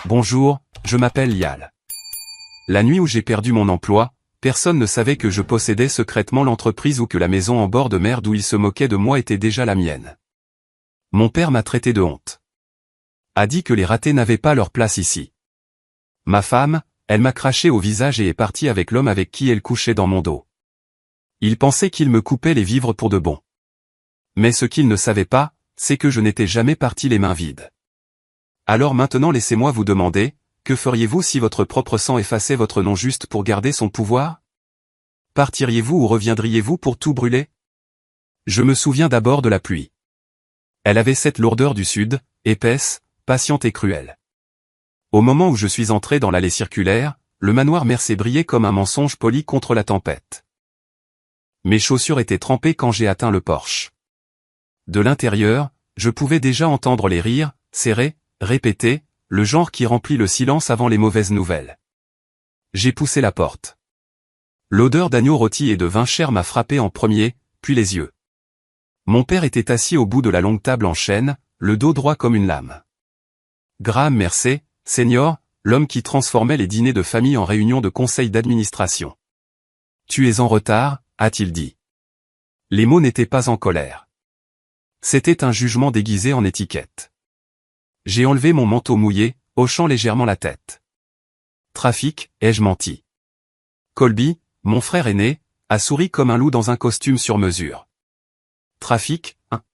Bonjour, je m'appelle Yal. La nuit où j'ai perdu mon emploi, personne ne savait que je possédais secrètement l'entreprise ou que la maison en bord de mer d'où il se moquait de moi était déjà la mienne. Mon père m'a traité de honte. A dit que les ratés n'avaient pas leur place ici. Ma femme, elle m'a craché au visage et est partie avec l'homme avec qui elle couchait dans mon dos. Il pensait qu'il me coupait les vivres pour de bon. Mais ce qu'il ne savait pas, c'est que je n'étais jamais parti les mains vides. Alors maintenant laissez-moi vous demander, que feriez-vous si votre propre sang effaçait votre nom juste pour garder son pouvoir? Partiriez-vous ou reviendriez-vous pour tout brûler? Je me souviens d'abord de la pluie. Elle avait cette lourdeur du sud, épaisse, patiente et cruelle. Au moment où je suis entré dans l'allée circulaire, le manoir Mercé brillait comme un mensonge poli contre la tempête. Mes chaussures étaient trempées quand j'ai atteint le porche. De l'intérieur, je pouvais déjà entendre les rires, serrés, répétés, le genre qui remplit le silence avant les mauvaises nouvelles. J'ai poussé la porte. L'odeur d'agneau rôti et de vin cher m'a frappé en premier, puis les yeux. Mon père était assis au bout de la longue table en chêne, le dos droit comme une lame. Graham Mercé, senior, l'homme qui transformait les dîners de famille en réunions de conseil d'administration. « Tu es en retard », a-t-il dit. Les mots n'étaient pas en colère. C'était un jugement déguisé en étiquette. J'ai enlevé mon manteau mouillé, hochant légèrement la tête. Trafic, ai-je menti? Colby, mon frère aîné, a souri comme un loup dans un costume sur mesure. Trafic, hein?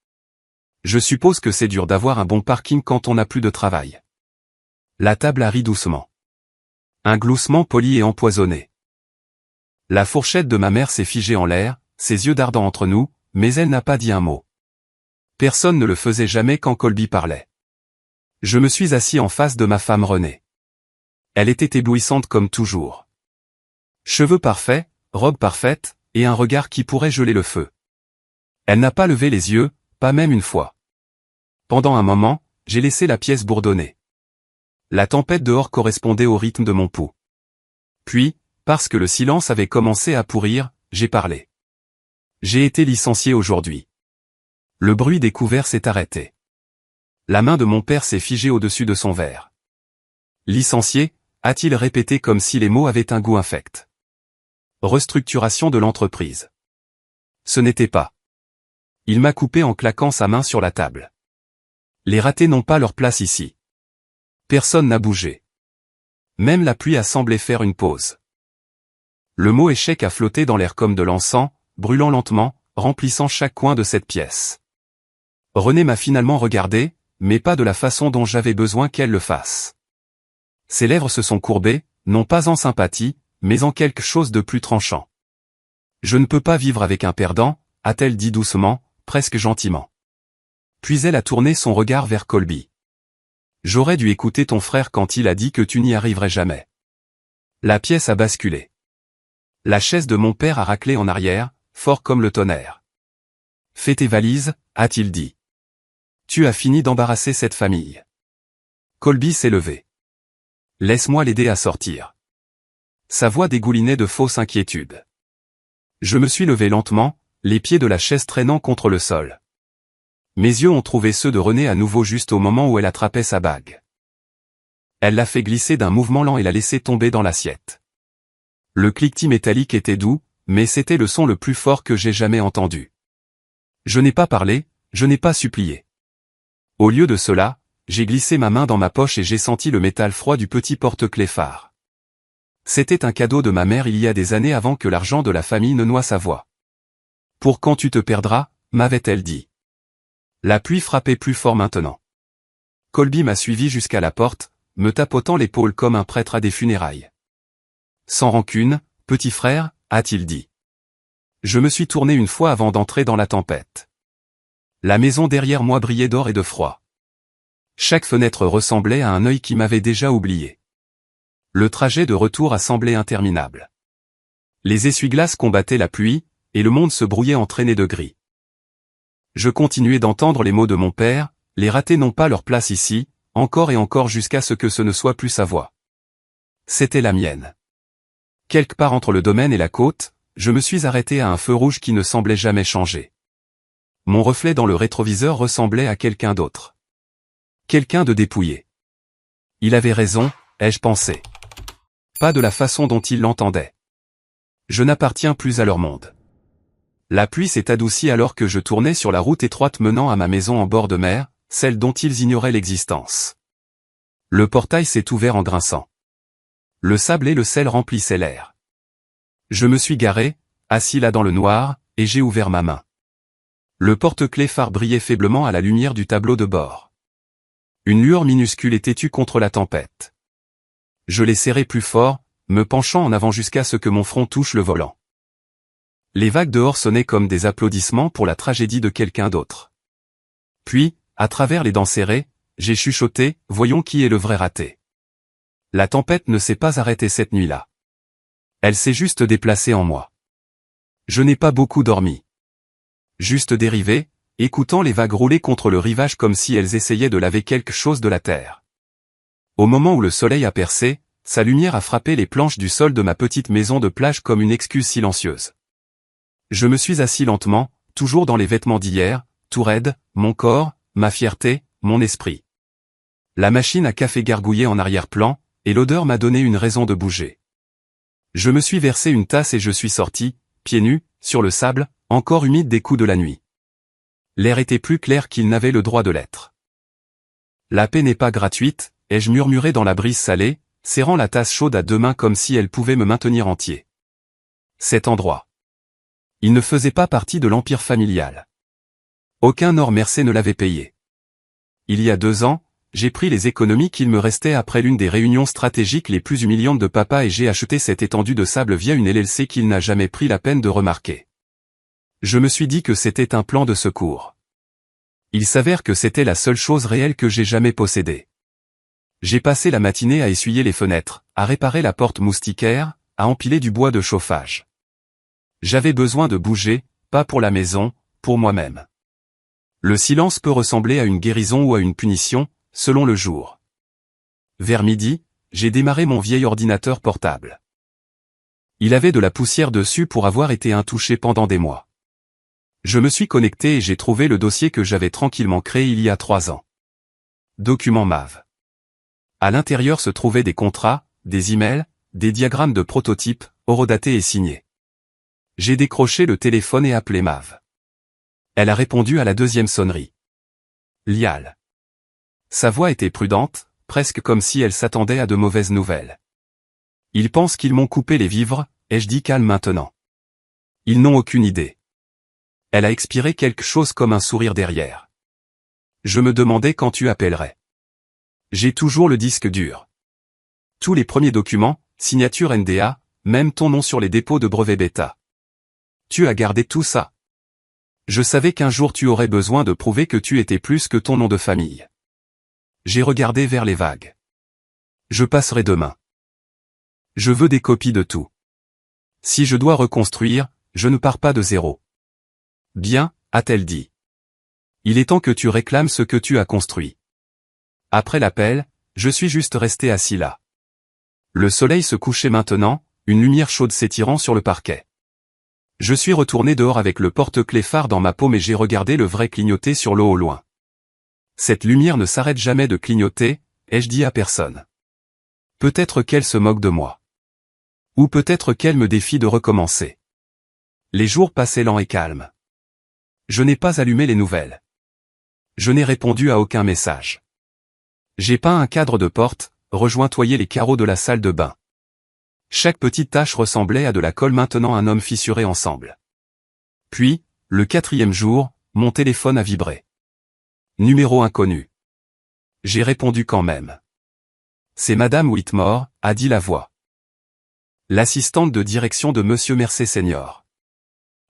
Je suppose que c'est dur d'avoir un bon parking quand on n'a plus de travail. La table a ri doucement. Un gloussement poli et empoisonné. La fourchette de ma mère s'est figée en l'air, ses yeux dardant entre nous, mais elle n'a pas dit un mot. Personne ne le faisait jamais quand Colby parlait. Je me suis assis en face de ma femme Renée. Elle était éblouissante comme toujours. Cheveux parfaits, robe parfaite, et un regard qui pourrait geler le feu. Elle n'a pas levé les yeux, pas même une fois. Pendant un moment, j'ai laissé la pièce bourdonner. La tempête dehors correspondait au rythme de mon pouls. Puis, parce que le silence avait commencé à pourrir, j'ai parlé. J'ai été licencié aujourd'hui. Le bruit des couverts s'est arrêté. La main de mon père s'est figée au-dessus de son verre. Licencié, a-t-il répété comme si les mots avaient un goût infect. Restructuration de l'entreprise. Ce n'était pas. Il m'a coupé en claquant sa main sur la table. Les ratés n'ont pas leur place ici. Personne n'a bougé. Même la pluie a semblé faire une pause. Le mot échec a flotté dans l'air comme de l'encens, brûlant lentement, remplissant chaque coin de cette pièce. Renée m'a finalement regardé, mais pas de la façon dont j'avais besoin qu'elle le fasse. Ses lèvres se sont courbées, non pas en sympathie, mais en quelque chose de plus tranchant. Je ne peux pas vivre avec un perdant, a-t-elle dit doucement, presque gentiment. Puis elle a tourné son regard vers Colby. J'aurais dû écouter ton frère quand il a dit que tu n'y arriverais jamais. La pièce a basculé. La chaise de mon père a raclé en arrière, fort comme le tonnerre. Fais tes valises, a-t-il dit. Tu as fini d'embarrasser cette famille. Colby s'est levé. Laisse-moi l'aider à sortir. Sa voix dégoulinait de fausses inquiétudes. Je me suis levé lentement, les pieds de la chaise traînant contre le sol. Mes yeux ont trouvé ceux de Renée à nouveau juste au moment où elle attrapait sa bague. Elle l'a fait glisser d'un mouvement lent et l'a laissé tomber dans l'assiette. Le cliquetis métallique était doux, mais c'était le son le plus fort que j'ai jamais entendu. Je n'ai pas parlé, je n'ai pas supplié. Au lieu de cela, j'ai glissé ma main dans ma poche et j'ai senti le métal froid du petit porte-clés phare. C'était un cadeau de ma mère il y a des années avant que l'argent de la famille ne noie sa voix. Pour quand tu te perdras, m'avait-elle dit. La pluie frappait plus fort maintenant. Colby m'a suivi jusqu'à la porte, me tapotant l'épaule comme un prêtre à des funérailles. Sans rancune, petit frère, a-t-il dit. Je me suis tourné une fois avant d'entrer dans la tempête. La maison derrière moi brillait d'or et de froid. Chaque fenêtre ressemblait à un œil qui m'avait déjà oublié. Le trajet de retour a semblé interminable. Les essuie-glaces combattaient la pluie, et le monde se brouillait en traînées de gris. Je continuais d'entendre les mots de mon père, les ratés n'ont pas leur place ici, encore et encore jusqu'à ce que ce ne soit plus sa voix. C'était la mienne. Quelque part entre le domaine et la côte, je me suis arrêté à un feu rouge qui ne semblait jamais changer. Mon reflet dans le rétroviseur ressemblait à quelqu'un d'autre. Quelqu'un de dépouillé. Il avait raison, ai-je pensé. Pas de la façon dont ils l'entendaient. Je n'appartiens plus à leur monde. La pluie s'est adoucie alors que je tournais sur la route étroite menant à ma maison en bord de mer, celle dont ils ignoraient l'existence. Le portail s'est ouvert en grinçant. Le sable et le sel remplissaient l'air. Je me suis garé, assis là dans le noir, et j'ai ouvert ma main. Le porte-clés phare brillait faiblement à la lumière du tableau de bord. Une lueur minuscule était tue contre la tempête. Je l'ai serré plus fort, me penchant en avant jusqu'à ce que mon front touche le volant. Les vagues dehors sonnaient comme des applaudissements pour la tragédie de quelqu'un d'autre. Puis, à travers les dents serrées, j'ai chuchoté, voyons qui est le vrai raté. La tempête ne s'est pas arrêtée cette nuit-là. Elle s'est juste déplacée en moi. Je n'ai pas beaucoup dormi. Juste dérivé, écoutant les vagues rouler contre le rivage comme si elles essayaient de laver quelque chose de la terre. Au moment où le soleil a percé, sa lumière a frappé les planches du sol de ma petite maison de plage comme une excuse silencieuse. Je me suis assis lentement, toujours dans les vêtements d'hier, tout raide, mon corps, ma fierté, mon esprit. La machine à café gargouillait en arrière-plan, et l'odeur m'a donné une raison de bouger. Je me suis versé une tasse et je suis sorti, pieds nus, sur le sable, encore humide des coups de la nuit. L'air était plus clair qu'il n'avait le droit de l'être. La paix n'est pas gratuite, ai-je murmuré dans la brise salée, serrant la tasse chaude à deux mains comme si elle pouvait me maintenir entier. Cet endroit. Il ne faisait pas partie de l'empire familial. Aucun or Mercé ne l'avait payé. Il y a 2 ans, j'ai pris les économies qu'il me restait après l'une des réunions stratégiques les plus humiliantes de papa et j'ai acheté cette étendue de sable via une LLC qu'il n'a jamais pris la peine de remarquer. Je me suis dit que c'était un plan de secours. Il s'avère que c'était la seule chose réelle que j'ai jamais possédée. J'ai passé la matinée à essuyer les fenêtres, à réparer la porte moustiquaire, à empiler du bois de chauffage. J'avais besoin de bouger, pas pour la maison, pour moi-même. Le silence peut ressembler à une guérison ou à une punition, selon le jour. Vers midi, j'ai démarré mon vieil ordinateur portable. Il avait de la poussière dessus pour avoir été intouché pendant des mois. Je me suis connecté et j'ai trouvé le dossier que j'avais tranquillement créé il y a 3 ans. Document MAV. À l'intérieur se trouvaient des contrats, des emails, des diagrammes de prototypes, horodatés et signés. J'ai décroché le téléphone et appelé Mav. Elle a répondu à la 2e sonnerie. Lial. Sa voix était prudente, presque comme si elle s'attendait à de mauvaises nouvelles. Ils pensent qu'ils m'ont coupé les vivres, ai-je dit calme maintenant. Ils n'ont aucune idée. Elle a expiré quelque chose comme un sourire derrière. Je me demandais quand tu appellerais. J'ai toujours le disque dur. Tous les premiers documents, signature NDA, même ton nom sur les dépôts de brevets bêta. Tu as gardé tout ça. Je savais qu'un jour tu aurais besoin de prouver que tu étais plus que ton nom de famille. J'ai regardé vers les vagues. Je passerai demain. Je veux des copies de tout. Si je dois reconstruire, je ne pars pas de zéro. Bien, a-t-elle dit. Il est temps que tu réclames ce que tu as construit. Après l'appel, je suis juste resté assis là. Le soleil se couchait maintenant, une lumière chaude s'étirant sur le parquet. Je suis retourné dehors avec le porte-clés phare dans ma paume et j'ai regardé le vrai clignoter sur l'eau au loin. Cette lumière ne s'arrête jamais de clignoter, ai-je dit à personne. Peut-être qu'elle se moque de moi. Ou peut-être qu'elle me défie de recommencer. Les jours passaient lents et calmes. Je n'ai pas allumé les nouvelles. Je n'ai répondu à aucun message. J'ai peint un cadre de porte, rejointoyé les carreaux de la salle de bain. Chaque petite tache ressemblait à de la colle maintenant un homme fissuré ensemble. Puis, le 4e jour, mon téléphone a vibré. Numéro inconnu. J'ai répondu quand même. C'est Madame Whitmore, a dit la voix. L'assistante de direction de Monsieur Mercé Senior.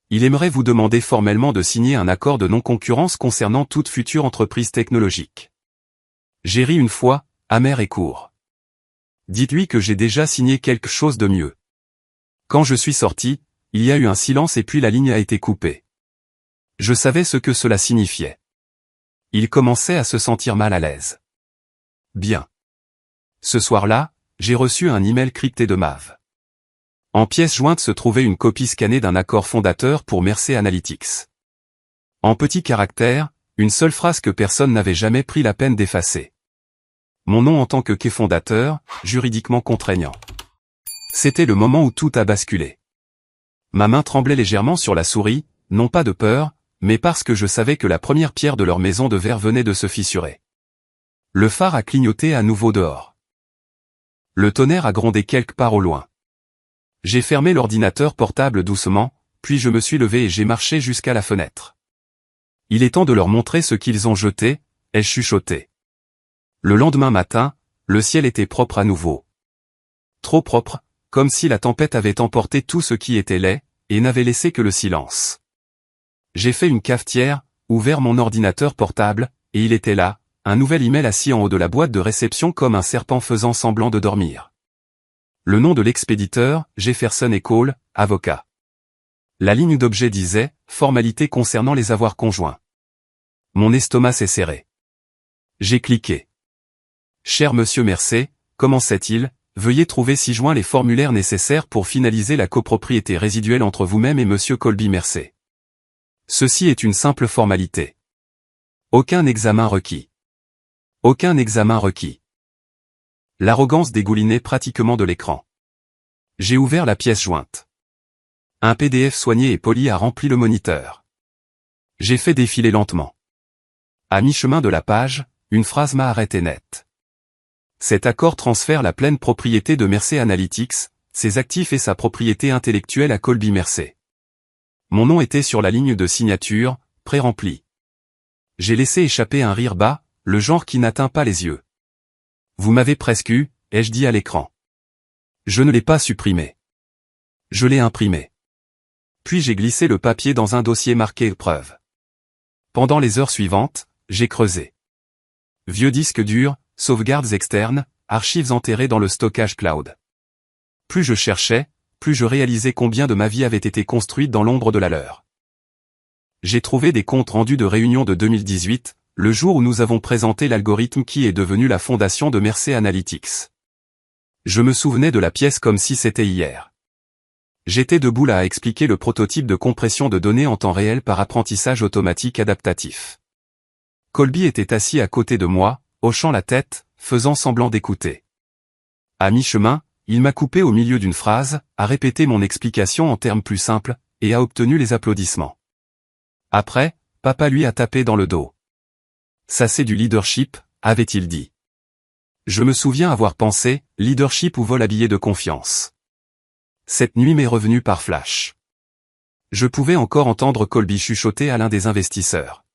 Il aimerait vous demander formellement de signer un accord de non-concurrence concernant toute future entreprise technologique. J'ai ri une fois, amer et court. Dites-lui que j'ai déjà signé quelque chose de mieux. Quand je suis sorti, il y a eu un silence et puis la ligne a été coupée. Je savais ce que cela signifiait. Il commençait à se sentir mal à l'aise. Bien. Ce soir-là, j'ai reçu un email crypté de Mav. En pièce jointe se trouvait une copie scannée d'un accord fondateur pour Mercé Analytics. En petits caractères, une seule phrase que personne n'avait jamais pris la peine d'effacer. Mon nom en tant que fondateur, juridiquement contraignant. C'était le moment où tout a basculé. Ma main tremblait légèrement sur la souris, non pas de peur, mais parce que je savais que la première pierre de leur maison de verre venait de se fissurer. Le phare a clignoté à nouveau dehors. Le tonnerre a grondé quelque part au loin. J'ai fermé l'ordinateur portable doucement, puis je me suis levé et j'ai marché jusqu'à la fenêtre. Il est temps de leur montrer ce qu'ils ont jeté, ai-je chuchoté. Le lendemain matin, le ciel était propre à nouveau. Trop propre, comme si la tempête avait emporté tout ce qui était laid, et n'avait laissé que le silence. J'ai fait une cafetière, ouvert mon ordinateur portable, et il était là, un nouvel email assis en haut de la boîte de réception comme un serpent faisant semblant de dormir. Le nom de l'expéditeur, Jefferson & Cole, avocat. La ligne d'objet disait, formalité concernant les avoirs conjoints. Mon estomac s'est serré. J'ai cliqué. Cher monsieur Mercé, comment sait-il, veuillez trouver ci-joint les formulaires nécessaires pour finaliser la copropriété résiduelle entre vous-même et monsieur Colby Mercé. Ceci est une simple formalité. Aucun examen requis. Aucun examen requis. L'arrogance dégoulinait pratiquement de l'écran. J'ai ouvert la pièce jointe. Un PDF soigné et poli a rempli le moniteur. J'ai fait défiler lentement. À mi-chemin de la page, une phrase m'a arrêté net. Cet accord transfère la pleine propriété de Mercé Analytics, ses actifs et sa propriété intellectuelle à Colby Mercé. Mon nom était sur la ligne de signature, pré-rempli. J'ai laissé échapper un rire bas, le genre qui n'atteint pas les yeux. Vous m'avez presque eu, ai-je dit à l'écran. Je ne l'ai pas supprimé. Je l'ai imprimé. Puis j'ai glissé le papier dans un dossier marqué épreuve. Pendant les heures suivantes, j'ai creusé. Vieux disques durs, sauvegardes externes, archives enterrées dans le stockage cloud. Plus je cherchais, plus je réalisais combien de ma vie avait été construite dans l'ombre de la leur. J'ai trouvé des comptes rendus de réunion de 2018, le jour où nous avons présenté l'algorithme qui est devenu la fondation de Mercé Analytics. Je me souvenais de la pièce comme si c'était hier. J'étais debout là à expliquer le prototype de compression de données en temps réel par apprentissage automatique adaptatif. Colby était assis à côté de moi, hochant la tête, faisant semblant d'écouter. À mi-chemin, il m'a coupé au milieu d'une phrase, a répété mon explication en termes plus simples, et a obtenu les applaudissements. Après, papa lui a tapé dans le dos. Ça c'est du leadership, avait-il dit. Je me souviens avoir pensé, leadership ou vol habillé de confiance. Cette nuit m'est revenue par flash. Je pouvais encore entendre Colby chuchoter à l'un des investisseurs.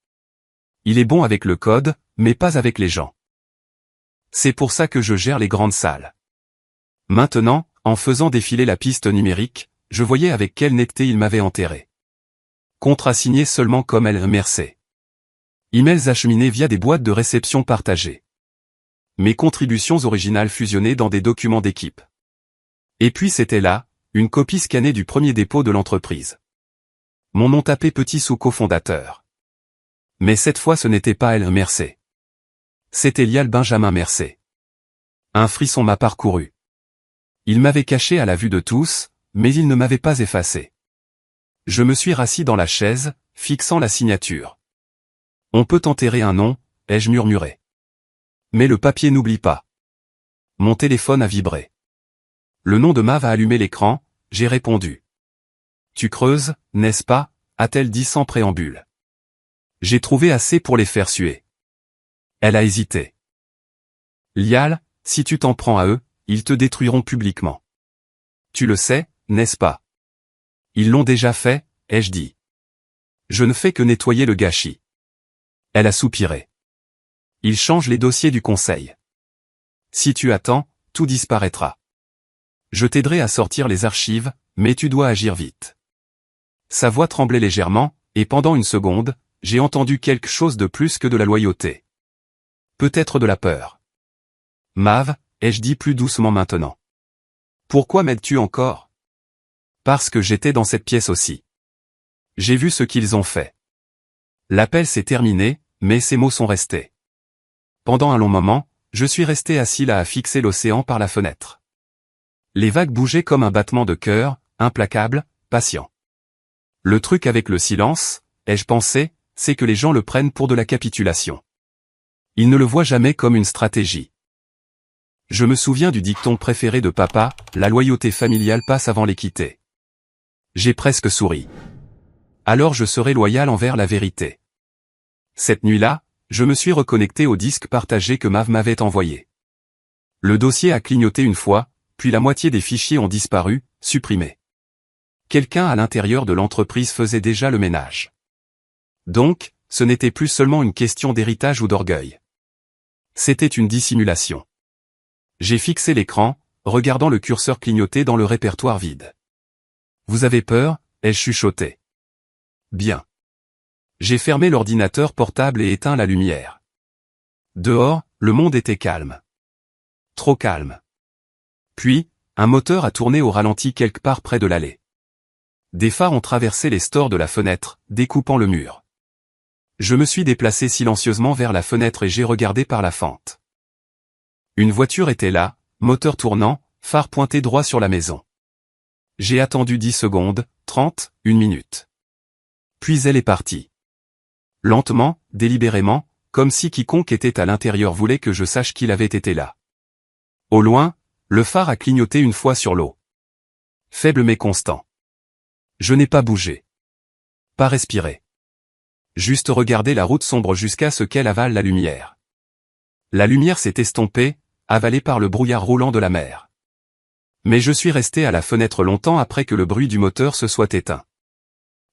Il est bon avec le code, mais pas avec les gens. C'est pour ça que je gère les grandes salles. Maintenant, en faisant défiler la piste numérique, je voyais avec quelle netteté il m'avait enterré. Contrat signé seulement comme elle Mercé. Emails acheminés via des boîtes de réception partagées. Mes contributions originales fusionnées dans des documents d'équipe. Et puis c'était là, une copie scannée du premier dépôt de l'entreprise. Mon nom tapé petit sous cofondateur. Mais cette fois ce n'était pas elle Mercé. C'était Lial Benjamin Mercé. Un frisson m'a parcouru. Il m'avait caché à la vue de tous, mais il ne m'avait pas effacé. Je me suis rassis dans la chaise, fixant la signature. On peut enterrer un nom, ai-je murmuré. Mais le papier n'oublie pas. Mon téléphone a vibré. Le nom de Mav a allumé l'écran, j'ai répondu. Tu creuses, n'est-ce pas, a-t-elle dit sans préambule. J'ai trouvé assez pour les faire suer. Elle a hésité. Lial, si tu t'en prends à eux, ils te détruiront publiquement. Tu le sais, n'est-ce pas? Ils l'ont déjà fait, ai-je dit. Je ne fais que nettoyer le gâchis. Elle a soupiré. Ils changent les dossiers du conseil. Si tu attends, tout disparaîtra. Je t'aiderai à sortir les archives, mais tu dois agir vite. Sa voix tremblait légèrement, et pendant une seconde, j'ai entendu quelque chose de plus que de la loyauté. Peut-être de la peur. Mav, ai-je dit plus doucement maintenant. Pourquoi m'aides-tu encore? Parce que j'étais dans cette pièce aussi. J'ai vu ce qu'ils ont fait. L'appel s'est terminé, mais ces mots sont restés. Pendant un long moment, je suis resté assis là à fixer l'océan par la fenêtre. Les vagues bougeaient comme un battement de cœur, implacable, patient. Le truc avec le silence, ai-je pensé, c'est que les gens le prennent pour de la capitulation. Ils ne le voient jamais comme une stratégie. Je me souviens du dicton préféré de papa, la loyauté familiale passe avant l'équité. J'ai presque souri. Alors je serai loyal envers la vérité. Cette nuit-là, je me suis reconnecté au disque partagé que Mav m'avait envoyé. Le dossier a clignoté une fois, puis la moitié des fichiers ont disparu, supprimés. Quelqu'un à l'intérieur de l'entreprise faisait déjà le ménage. Donc, ce n'était plus seulement une question d'héritage ou d'orgueil. C'était une dissimulation. J'ai fixé l'écran, regardant le curseur clignoter dans le répertoire vide. Vous avez peur, ai-je chuchoté. Bien. J'ai fermé l'ordinateur portable et éteint la lumière. Dehors, le monde était calme. Trop calme. Puis, un moteur a tourné au ralenti quelque part près de l'allée. Des phares ont traversé les stores de la fenêtre, découpant le mur. Je me suis déplacé silencieusement vers la fenêtre et j'ai regardé par la fente. Une voiture était là, moteur tournant, phare pointé droit sur la maison. J'ai attendu 10 secondes, 30, une minute. Puis elle est partie. Lentement, délibérément, comme si quiconque était à l'intérieur voulait que je sache qu'il avait été là. Au loin, le phare a clignoté une fois sur l'eau. Faible mais constant. Je n'ai pas bougé. Pas respiré. Juste regarder la route sombre jusqu'à ce qu'elle avale la lumière. La lumière s'est estompée, avalée par le brouillard roulant de la mer. Mais je suis resté à la fenêtre longtemps après que le bruit du moteur se soit éteint.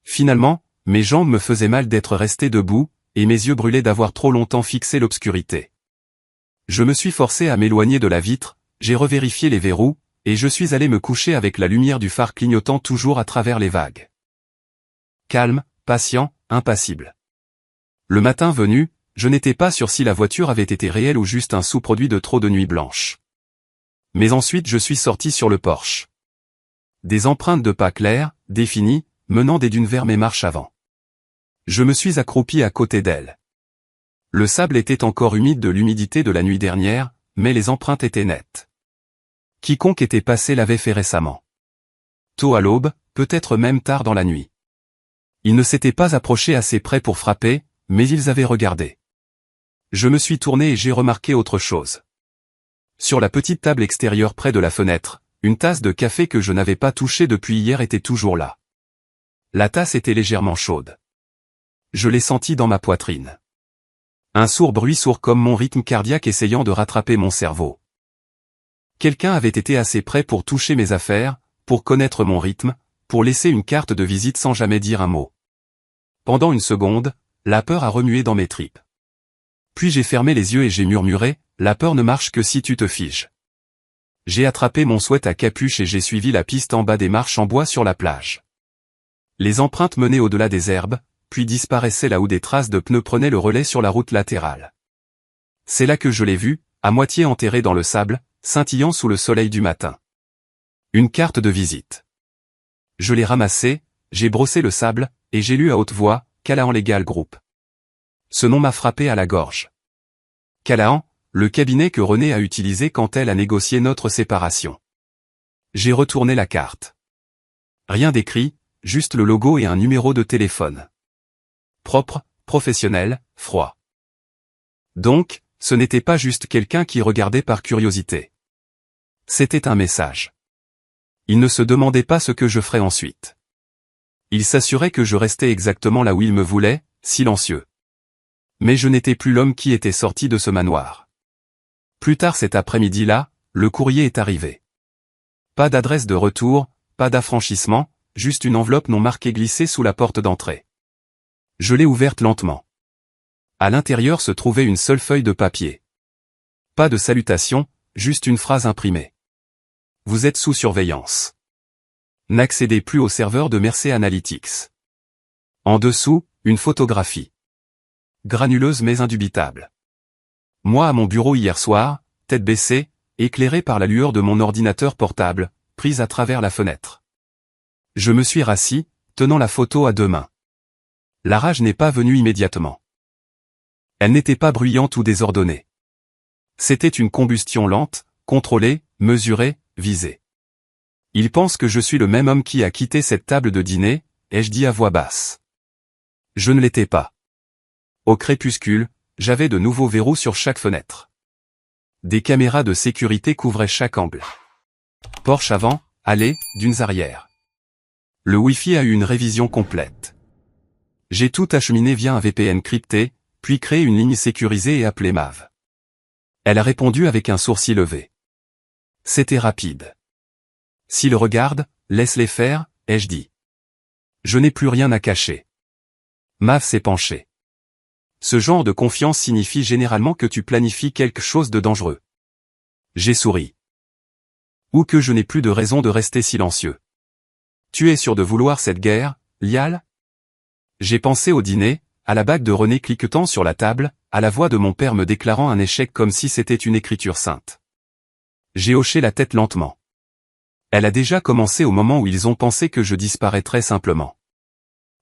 Finalement, mes jambes me faisaient mal d'être resté debout, et mes yeux brûlaient d'avoir trop longtemps fixé l'obscurité. Je me suis forcé à m'éloigner de la vitre, j'ai revérifié les verrous, et je suis allé me coucher avec la lumière du phare clignotant toujours à travers les vagues. Calme, patient, impassible. Le matin venu, je n'étais pas sûr si la voiture avait été réelle ou juste un sous-produit de trop de nuits blanches. Mais ensuite je suis sorti sur le porche. Des empreintes de pas claires, définies, menant des dunes vers mes marches avant. Je me suis accroupi à côté d'elle. Le sable était encore humide de l'humidité de la nuit dernière, mais les empreintes étaient nettes. Quiconque était passé l'avait fait récemment. Tôt à l'aube, peut-être même tard dans la nuit. Ils ne s'étaient pas approchés assez près pour frapper, mais ils avaient regardé. Je me suis tourné et j'ai remarqué autre chose. Sur la petite table extérieure près de la fenêtre, une tasse de café que je n'avais pas touchée depuis hier était toujours là. La tasse était légèrement chaude. Je l'ai sentie dans ma poitrine. Un sourd bruit sourd comme mon rythme cardiaque essayant de rattraper mon cerveau. Quelqu'un avait été assez près pour toucher mes affaires, pour connaître mon rythme, pour laisser une carte de visite sans jamais dire un mot. Pendant une seconde, la peur a remué dans mes tripes. Puis j'ai fermé les yeux et j'ai murmuré, la peur ne marche que si tu te figes. J'ai attrapé mon sweat à capuche et j'ai suivi la piste en bas des marches en bois sur la plage. Les empreintes menaient au-delà des herbes, puis disparaissaient là où des traces de pneus prenaient le relais sur la route latérale. C'est là que je l'ai vue, à moitié enterrée dans le sable, scintillant sous le soleil du matin. Une carte de visite. Je l'ai ramassée, j'ai brossé le sable, et j'ai lu à haute voix, Callahan Legal Group. Ce nom m'a frappé à la gorge. Callahan, le cabinet que Renée a utilisé quand elle a négocié notre séparation. J'ai retourné la carte. Rien d'écrit, juste le logo et un numéro de téléphone. Propre, professionnel, froid. Donc, ce n'était pas juste quelqu'un qui regardait par curiosité. C'était un message. Il ne se demandait pas ce que je ferais ensuite. Il s'assurait que je restais exactement là où il me voulait, silencieux. Mais je n'étais plus l'homme qui était sorti de ce manoir. Plus tard cet après-midi-là, le courrier est arrivé. Pas d'adresse de retour, pas d'affranchissement, juste une enveloppe non marquée glissée sous la porte d'entrée. Je l'ai ouverte lentement. À l'intérieur se trouvait une seule feuille de papier. Pas de salutation, juste une phrase imprimée. Vous êtes sous surveillance. N'accédez plus au serveur de Mercé Analytics. En dessous, une photographie. Granuleuse mais indubitable. Moi à mon bureau hier soir, tête baissée, éclairé par la lueur de mon ordinateur portable, prise à travers la fenêtre. Je me suis rassis, tenant la photo à deux mains. La rage n'est pas venue immédiatement. Elle n'était pas bruyante ou désordonnée. C'était une combustion lente, contrôlée, mesurée, visée. Il pense que je suis le même homme qui a quitté cette table de dîner, ai-je dit à voix basse. Je ne l'étais pas. Au crépuscule, j'avais de nouveaux verrous sur chaque fenêtre. Des caméras de sécurité couvraient chaque angle. Porche avant, allée, dunes arrière. Le Wi-Fi a eu une révision complète. J'ai tout acheminé via un VPN crypté, puis créé une ligne sécurisée et appelé Mav. Elle a répondu avec un sourcil levé. C'était rapide. S'il regarde, laisse-les faire, ai-je dit. Je n'ai plus rien à cacher. Mav s'est penché. Ce genre de confiance signifie généralement que tu planifies quelque chose de dangereux. J'ai souri. Ou que je n'ai plus de raison de rester silencieux. Tu es sûr de vouloir cette guerre, Lial? J'ai pensé au dîner, à la bague de René cliquetant sur la table, à la voix de mon père me déclarant un échec comme si c'était une écriture sainte. J'ai hoché la tête lentement. Elle a déjà commencé au moment où ils ont pensé que je disparaîtrais simplement.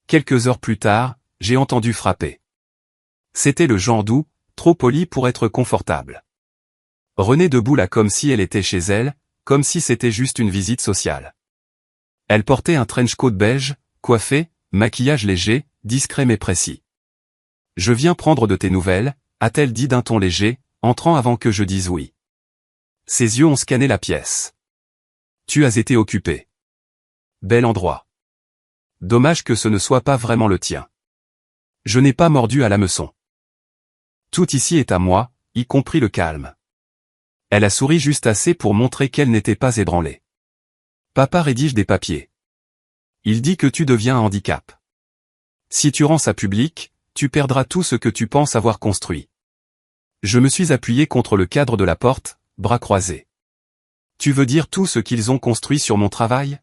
Quelques heures plus tard, j'ai entendu frapper. C'était le genre doux, trop poli pour être confortable. René debout là comme si elle était chez elle, comme si c'était juste une visite sociale. Elle portait un trench coat beige, coiffé, maquillage léger, discret mais précis. « Je viens prendre de tes nouvelles », a-t-elle dit d'un ton léger, entrant avant que je dise oui. Ses yeux ont scanné la pièce. « Tu as été occupé. Bel endroit. Dommage que ce ne soit pas vraiment le tien. Je n'ai pas mordu à l'hameçon. Tout ici est à moi, y compris le calme. » Elle a souri juste assez pour montrer qu'elle n'était pas ébranlée. Papa rédige des papiers. Il dit que tu deviens un handicap. Si tu rends ça public, tu perdras tout ce que tu penses avoir construit. Je me suis appuyé contre le cadre de la porte, bras croisés. Tu veux dire tout ce qu'ils ont construit sur mon travail?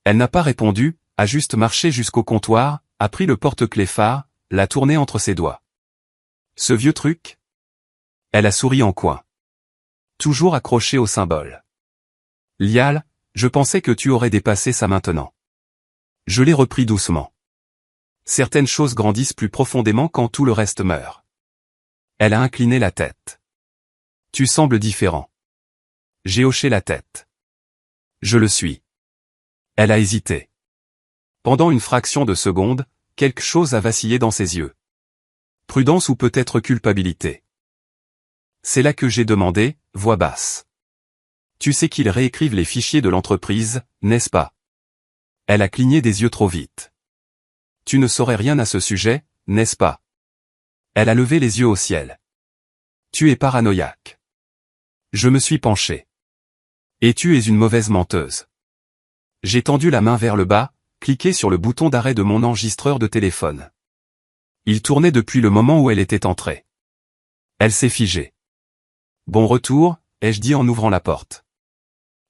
Elle n'a pas répondu, a juste marché jusqu'au comptoir, a pris le porte-clés phare, l'a tourné entre ses doigts. Ce vieux truc? Elle a souri en coin. Toujours accroché au symbole. Lial, je pensais que tu aurais dépassé ça maintenant. Je l'ai repris doucement. Certaines choses grandissent plus profondément quand tout le reste meurt. Elle a incliné la tête. Tu sembles différent. J'ai hoché la tête. Je le suis. Elle a hésité. Pendant une fraction de seconde, quelque chose a vacillé dans ses yeux. Prudence ou peut-être culpabilité. C'est là que j'ai demandé, voix basse. Tu sais qu'ils réécrivent les fichiers de l'entreprise, n'est-ce pas? Elle a cligné des yeux trop vite. Tu ne saurais rien à ce sujet, n'est-ce pas? Elle a levé les yeux au ciel. Tu es paranoïaque. Je me suis penché. Et tu es une mauvaise menteuse. J'ai tendu la main vers le bas, cliqué sur le bouton d'arrêt de mon enregistreur de téléphone. Il tournait depuis le moment où elle était entrée. Elle s'est figée. Bon retour, ai-je dit en ouvrant la porte.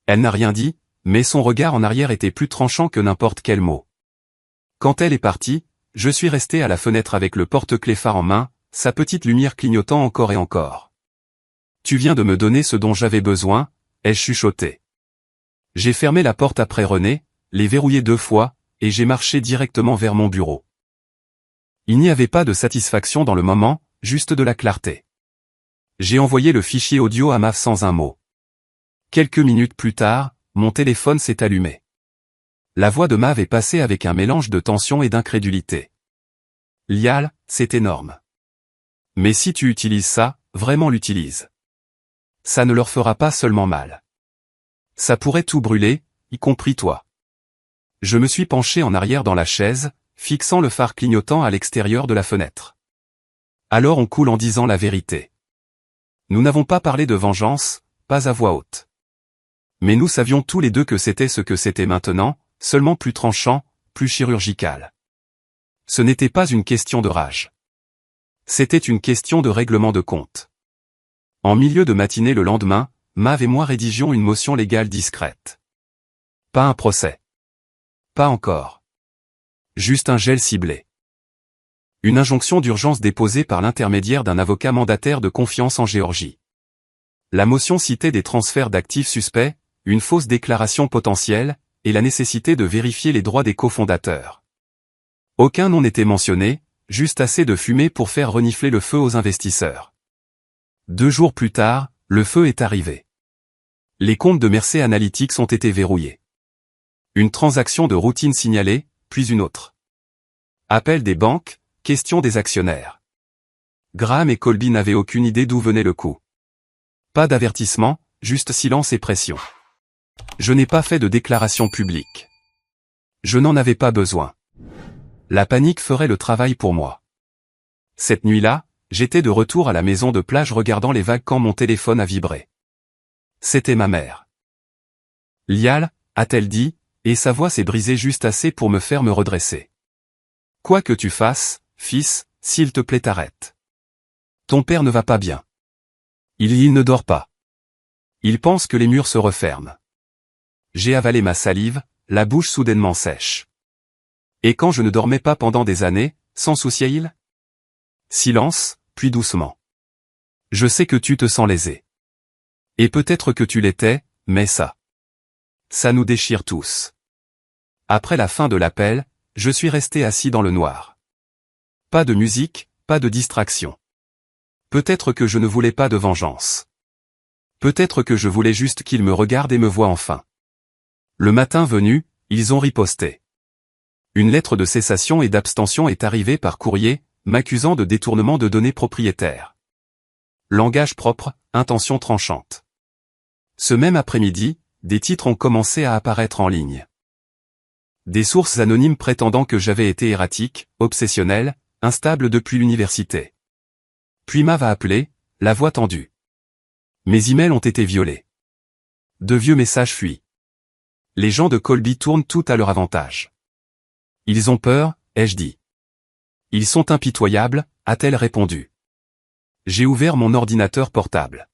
Elle n'a rien dit, mais son regard en arrière était plus tranchant que n'importe quel mot. Quand elle est partie, je suis resté à la fenêtre avec le porte-clés phare en main, sa petite lumière clignotant encore et encore. Tu viens de me donner ce dont j'avais besoin, ai-je chuchoté. J'ai fermé la porte après René, l'ai verrouillée 2 fois, et j'ai marché directement vers mon bureau. Il n'y avait pas de satisfaction dans le moment, juste de la clarté. J'ai envoyé le fichier audio à Mav sans un mot. Quelques minutes plus tard, mon téléphone s'est allumé. La voix de Mav est passée avec un mélange de tension et d'incrédulité. Lial, c'est énorme. Mais si tu utilises ça, vraiment l'utilise. Ça ne leur fera pas seulement mal. Ça pourrait tout brûler, y compris toi. Je me suis penché en arrière dans la chaise, fixant le phare clignotant à l'extérieur de la fenêtre. Alors on coule en disant la vérité. Nous n'avons pas parlé de vengeance, pas à voix haute. Mais nous savions tous les deux que c'était maintenant, seulement plus tranchant, plus chirurgical. Ce n'était pas une question de rage. C'était une question de règlement de compte. En milieu de matinée le lendemain, Mav et moi rédigions une motion légale discrète. Pas un procès. Pas encore. Juste un gel ciblé. Une injonction d'urgence déposée par l'intermédiaire d'un avocat mandataire de confiance en Géorgie. La motion citait des transferts d'actifs suspects, une fausse déclaration potentielle, et la nécessité de vérifier les droits des cofondateurs. Aucun nom n'était mentionné, juste assez de fumée pour faire renifler le feu aux investisseurs. 2 jours plus tard, le feu est arrivé. Les comptes de Mercer Analytics ont été verrouillés. Une transaction de routine signalée, puis une autre. Appel des banques, question des actionnaires. Graham et Colby n'avaient aucune idée d'où venait le coup. Pas d'avertissement, juste silence et pression. Je n'ai pas fait de déclaration publique. Je n'en avais pas besoin. La panique ferait le travail pour moi. Cette nuit-là, j'étais de retour à la maison de plage regardant les vagues quand mon téléphone a vibré. C'était ma mère. Lial, a-t-elle dit, et sa voix s'est brisée juste assez pour me faire me redresser. Quoi que tu fasses, fils, s'il te plaît arrête. Ton père ne va pas bien. Il ne dort pas. Il pense que les murs se referment. J'ai avalé ma salive, la bouche soudainement sèche. Et quand je ne dormais pas pendant des années, s'en souciait-il? Silence, puis doucement. Je sais que tu te sens lésé. Et peut-être que tu l'étais, mais ça nous déchire tous. Après la fin de l'appel, je suis resté assis dans le noir. Pas de musique, pas de distraction. Peut-être que je ne voulais pas de vengeance. Peut-être que je voulais juste qu'ils me regardent et me voient enfin. Le matin venu, ils ont riposté. Une lettre de cessation et d'abstention est arrivée par courrier, m'accusant de détournement de données propriétaires. Langage propre, intention tranchante. Ce même après-midi, des titres ont commencé à apparaître en ligne. Des sources anonymes prétendant que j'avais été erratique, obsessionnel, instable depuis l'université. Puis Mav a appelé, la voix tendue. Mes emails ont été violés. De vieux messages fuient. Les gens de Colby tournent tout à leur avantage. Ils ont peur, ai-je dit. Ils sont impitoyables, a-t-elle répondu. J'ai ouvert mon ordinateur portable.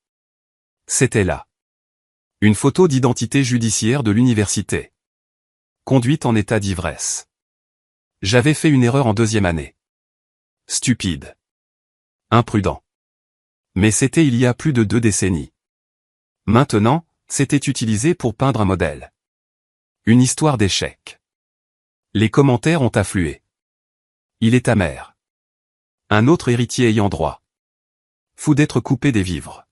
C'était là. Une photo d'identité judiciaire de l'université. Conduite en état d'ivresse. J'avais fait une erreur en 2e année. Stupide. Imprudent. Mais c'était il y a plus de 2 décennies. Maintenant, c'était utilisé pour peindre un modèle. Une histoire d'échec. Les commentaires ont afflué. Il est amer. Un autre héritier ayant droit. Fou d'être coupé des vivres.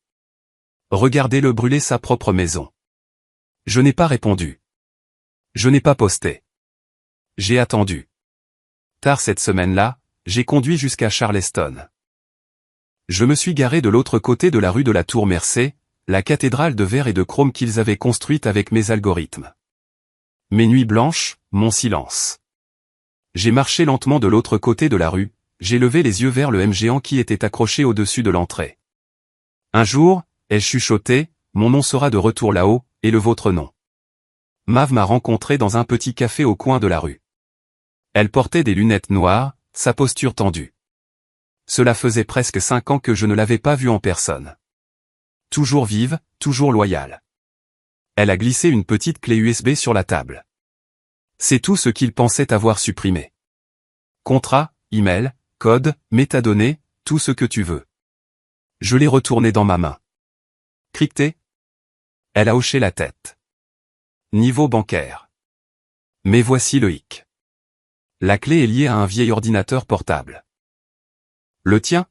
Regardez-le brûler sa propre maison. Je n'ai pas répondu. Je n'ai pas posté. J'ai attendu. Tard cette semaine-là, j'ai conduit jusqu'à Charleston. Je me suis garé de l'autre côté de la rue de la Tour Mercé, la cathédrale de verre et de chrome qu'ils avaient construite avec mes algorithmes. Mes nuits blanches, mon silence. J'ai marché lentement de l'autre côté de la rue, j'ai levé les yeux vers le M géant qui était accroché au-dessus de l'entrée. Un jour, ai-je chuchoté, mon nom sera de retour là-haut, et le vôtre non. Mav m'a rencontré dans un petit café au coin de la rue. Elle portait des lunettes noires, sa posture tendue. Cela faisait presque 5 ans que je ne l'avais pas vue en personne. Toujours vive, toujours loyale. Elle a glissé une petite clé USB sur la table. C'est tout ce qu'il pensait avoir supprimé. Contrat, email, code, métadonnées, tout ce que tu veux. Je l'ai retourné dans ma main. Crypté? Elle a hoché la tête. Niveau bancaire. Mais voici le hic. La clé est liée à un vieil ordinateur portable. Le tien?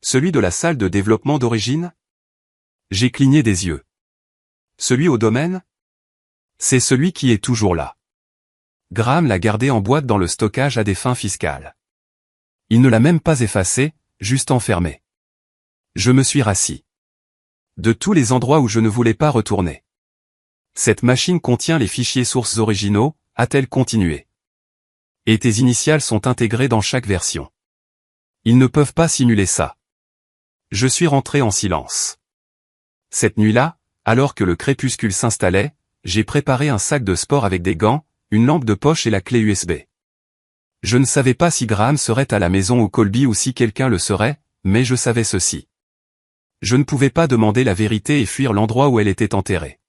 Celui de la salle de développement d'origine? J'ai cligné des yeux. Celui au domaine? C'est celui qui est toujours là. Graham l'a gardé en boîte dans le stockage à des fins fiscales. Il ne l'a même pas effacé, juste enfermé. Je me suis rassis. De tous les endroits où je ne voulais pas retourner. Cette machine contient les fichiers sources originaux, a-t-elle continué. Et tes initiales sont intégrées dans chaque version. Ils ne peuvent pas simuler ça. Je suis rentré en silence. Cette nuit-là, alors que le crépuscule s'installait, j'ai préparé un sac de sport avec des gants, une lampe de poche et la clé USB. Je ne savais pas si Graham serait à la maison ou Colby ou si quelqu'un le serait, mais je savais ceci. Je ne pouvais pas demander la vérité et fuir l'endroit où elle était enterrée.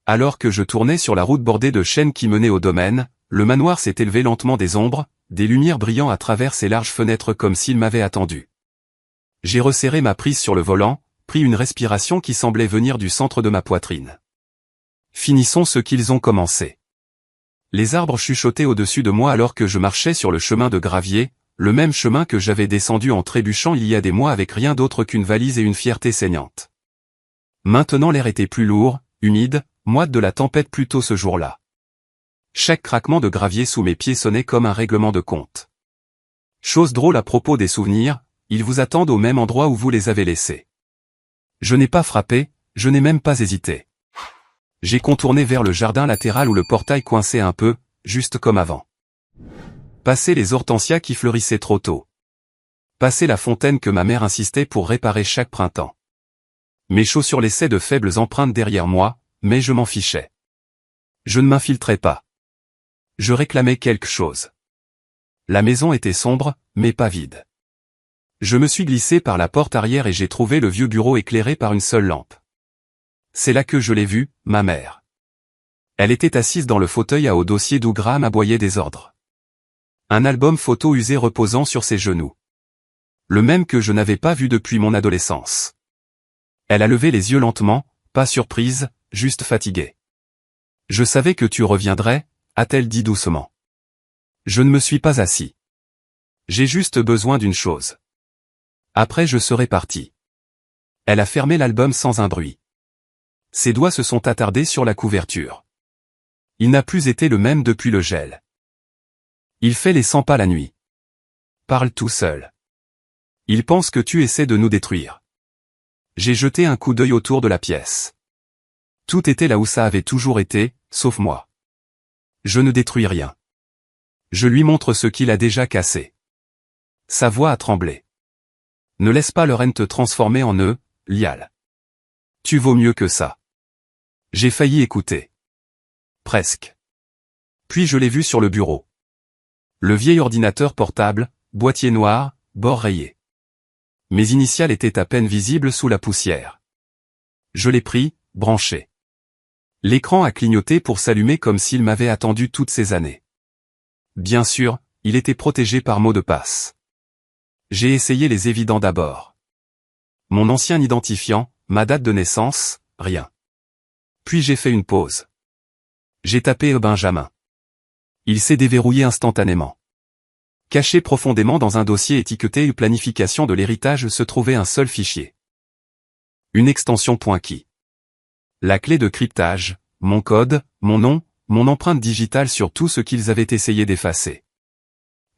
Alors que je tournais sur la route bordée de chênes qui menait au domaine, le manoir s'est élevé lentement des ombres, des lumières brillant à travers ses larges fenêtres comme s'il m'avait attendu. J'ai resserré ma prise sur le volant, pris une respiration qui semblait venir du centre de ma poitrine. Finissons ce qu'ils ont commencé. Les arbres chuchotaient au-dessus de moi alors que je marchais sur le chemin de gravier, le même chemin que j'avais descendu en trébuchant il y a des mois avec rien d'autre qu'une valise et une fierté saignante. Maintenant l'air était plus lourd, humide, moite de la tempête plus tôt ce jour-là. Chaque craquement de gravier sous mes pieds sonnait comme un règlement de compte. Chose drôle à propos des souvenirs, ils vous attendent au même endroit où vous les avez laissés. Je n'ai pas frappé, je n'ai même pas hésité. J'ai contourné vers le jardin latéral où le portail coinçait un peu, juste comme avant. Passé les hortensias qui fleurissaient trop tôt. Passé la fontaine que ma mère insistait pour réparer chaque printemps. Mes chaussures laissaient de faibles empreintes derrière moi, mais je m'en fichais. Je ne m'infiltrais pas. Je réclamais quelque chose. La maison était sombre, mais pas vide. Je me suis glissé par la porte arrière et j'ai trouvé le vieux bureau éclairé par une seule lampe. C'est là que je l'ai vue, ma mère. Elle était assise dans le fauteuil à haut dossier d'où Graham aboyait des ordres. Un album photo usé reposant sur ses genoux. Le même que je n'avais pas vu depuis mon adolescence. Elle a levé les yeux lentement, pas surprise, juste fatiguée. « Je savais que tu reviendrais », a-t-elle dit doucement. Je ne me suis pas assis. J'ai juste besoin d'une chose. Après je serai parti. Elle a fermé l'album sans un bruit. Ses doigts se sont attardés sur la couverture. Il n'a plus été le même depuis le gel. Il fait les 100 pas la nuit. Parle tout seul. Il pense que tu essaies de nous détruire. J'ai jeté un coup d'œil autour de la pièce. Tout était là où ça avait toujours été, sauf moi. Je ne détruis rien. Je lui montre ce qu'il a déjà cassé. Sa voix a tremblé. Ne laisse pas leur haine te transformer en eux, Lial. Tu vaux mieux que ça. J'ai failli écouter. Presque. Puis je l'ai vu sur le bureau. Le vieil ordinateur portable, boîtier noir, bord rayé. Mes initiales étaient à peine visibles sous la poussière. Je l'ai pris, branché. L'écran a clignoté pour s'allumer comme s'il m'avait attendu toutes ces années. Bien sûr, il était protégé par mot de passe. J'ai essayé les évidents d'abord. Mon ancien identifiant, ma date de naissance, rien. Puis j'ai fait une pause. J'ai tapé Benjamin. Il s'est déverrouillé instantanément. Caché profondément dans un dossier étiqueté planification de l'héritage se trouvait un seul fichier. Une extension .key. La clé de cryptage, mon code, mon nom, mon empreinte digitale sur tout ce qu'ils avaient essayé d'effacer.